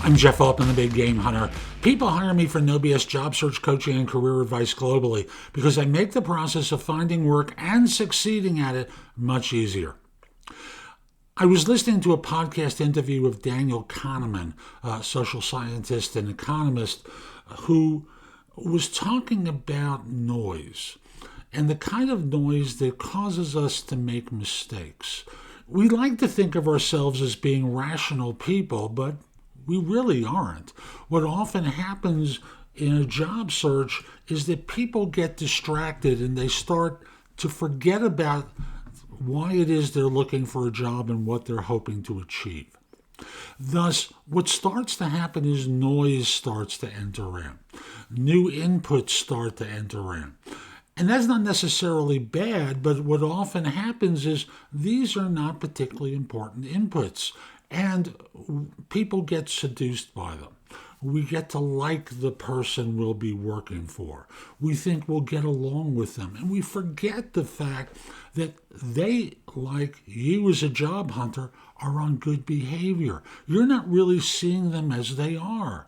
I'm Jeff Altman, the Big Game Hunter. People hire me for no BS job search coaching and career advice globally because I make the process of finding work and succeeding at it much easier. I was listening to a podcast interview with Daniel Kahneman, a social scientist and economist, who was talking about noise and the kind of noise that causes us to make mistakes. We like to think of ourselves as being rational people, but we really aren't. What often happens in a job search is that people get distracted and they start to forget about why it is they're looking for a job and what they're hoping to achieve. Thus, what starts to happen is noise starts to enter in. New inputs start to enter in. And that's not necessarily bad, but what often happens is these are not particularly important inputs, and people get seduced by them. We get to like the person we'll be working for. We think we'll get along with them, and we forget the fact that they, like you as a job hunter, are on good behavior. You're not really seeing them as they are.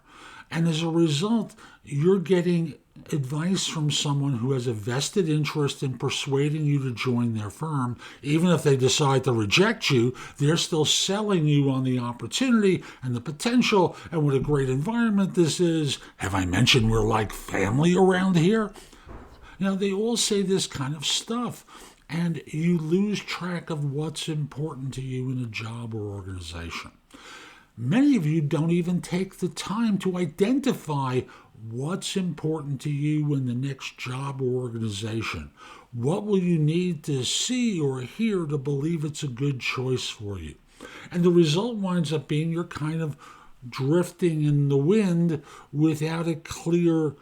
And as a result, you're getting advice from someone who has a vested interest in persuading you to join their firm. Even if they decide to reject you, they're still selling you on the opportunity and the potential and what a great environment this is. Have I mentioned we're like family around here? You know, they all say this kind of stuff, and you lose track of what's important to you in a job or organization. Many of you don't even take the time to identify what's important to you in the next job or organization. What will you need to see or hear to believe it's a good choice for you? And the result winds up being you're kind of drifting in the wind without a clear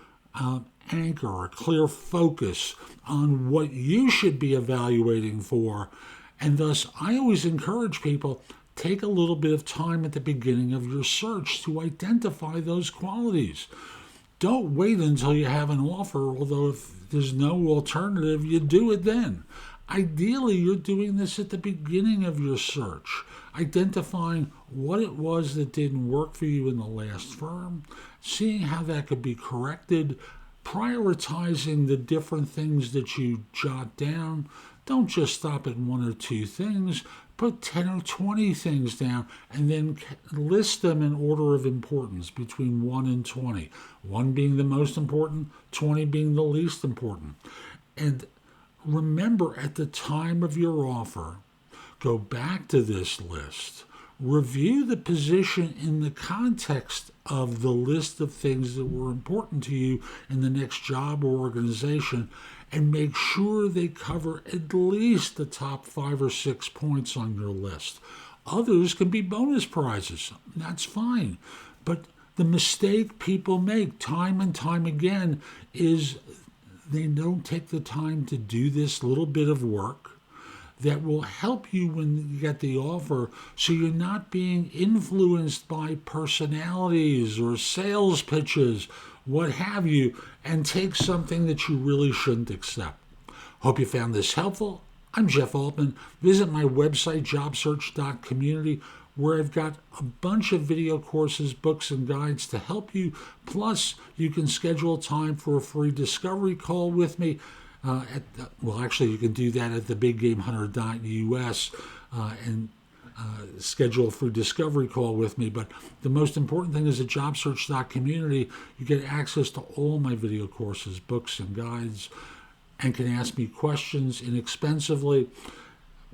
anchor, a clear focus on what you should be evaluating for. And thus, I always encourage people, take a little bit of time at the beginning of your search to identify those qualities. Don't wait until you have an offer, although if there's no alternative, you do it then. Ideally, you're doing this at the beginning of your search, identifying what it was that didn't work for you in the last firm, seeing how that could be corrected, prioritizing the different things that you jot down. Don't just stop at one or two things. Put 10 or 20 things down and then list them in order of importance between 1 and 20. 1 being the most important, 20 being the least important. And remember, at the time of your offer, go back to this list. Review the position in the context of the list of things that were important to you in the next job or organization, and make sure they cover at least the top 5 or 6 points on your list. Others can be bonus prizes. That's fine. But the mistake people make time and time again is they don't take the time to do this little bit of work that will help you when you get the offer, so you're not being influenced by personalities or sales pitches, what have you, and take something that you really shouldn't accept. Hope you found this helpful. I'm Jeff Altman. Visit my website, jobsearch.community, where I've got a bunch of video courses, books, and guides to help you. Plus, you can schedule time for a free discovery call with me. You can do that at thebiggamehunter.us and schedule a free discovery call with me. But the most important thing is at jobsearch.community, you get access to all my video courses, books, and guides, and can ask me questions inexpensively.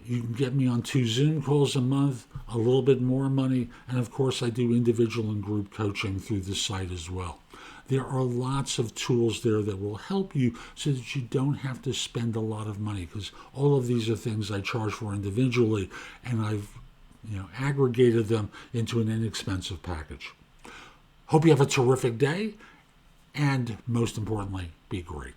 You can get me on 2 Zoom calls a month, a little bit more money, and of course I do individual and group coaching through the site as well. There are lots of tools there that will help you so that you don't have to spend a lot of money, because all of these are things I charge for individually, and I've aggregated them into an inexpensive package. Hope you have a terrific day, and most importantly, be great.